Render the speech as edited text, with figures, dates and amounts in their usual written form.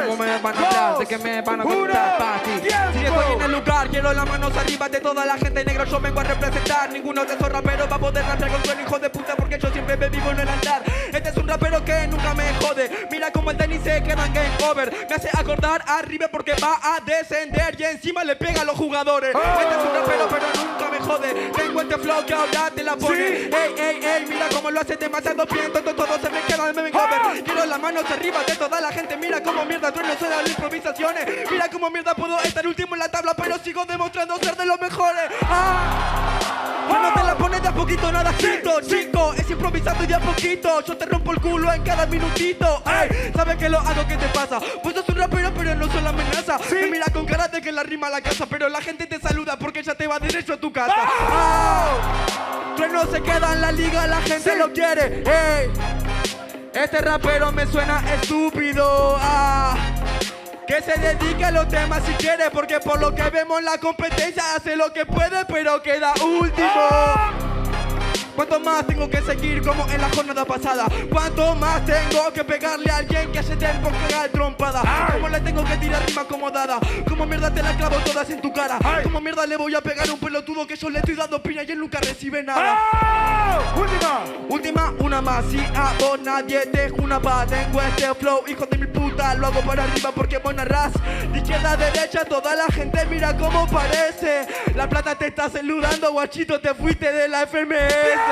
¿Cómo me van a hablar? ¿De qué me van a contar, papi? Si estoy en el lugar, quiero las manos arriba de toda la gente negra. Yo vengo a representar. Ninguno de esos raperos va a poder rapear con un hijo de puta, porque yo siempre me vivo en el altar. Este es un rapero que nunca me jode. Mira como el tenis se queda en game over. Me hace acordar arriba porque va a descender y encima le pega a los jugadores. Este es un rapero pero nunca me jode. Tengo este flow que ahora te la pone. Ey, mira cómo lo hace demasiado bien. Todo se me queda en el cover. Quiero las manos arriba de toda la gente. Mira cómo mierda trueno suena las improvisaciones. Mira cómo mierda puedo estar último en la tabla, pero sigo demostrando ser de los mejores. Cuando te la pones de a poquito, nada escrito, chico. Es improvisando y de a poquito. Yo te rompo el culo en cada minutito. Ey, ¿sabes que lo hago? ¿Qué te pasa? Pues sos un rapero, pero no soy la amenaza. Me mira con cara de que la rima a la casa, pero la gente te saluda porque ya te va derecho a tu casa. Trueno se queda en la liga, la gente lo quiere. Ey, este rapero me suena estúpido. Que se dedique a los temas si quiere, porque por lo que vemos en la competencia hace lo que puede, pero queda último. ¿Cuánto más tengo que seguir como en la jornada pasada? ¿Cuánto más tengo que pegarle a alguien que hace tiempo que haga trompada? ¿Cómo le tengo que tirar rima acomodada? ¿Cómo mierda te la clavo todas en tu cara? ¿Cómo mierda le voy a pegar a un pelotudo que yo le estoy dando piña y él nunca recibe nada? Última, una más. Si a vos nadie te juna pa. Tengo este flow, hijo de mi puta. Lo hago para arriba porque vos narrás. De izquierda a derecha toda la gente mira cómo parece. La plata te está saludando, guachito, te fuiste de la FMS.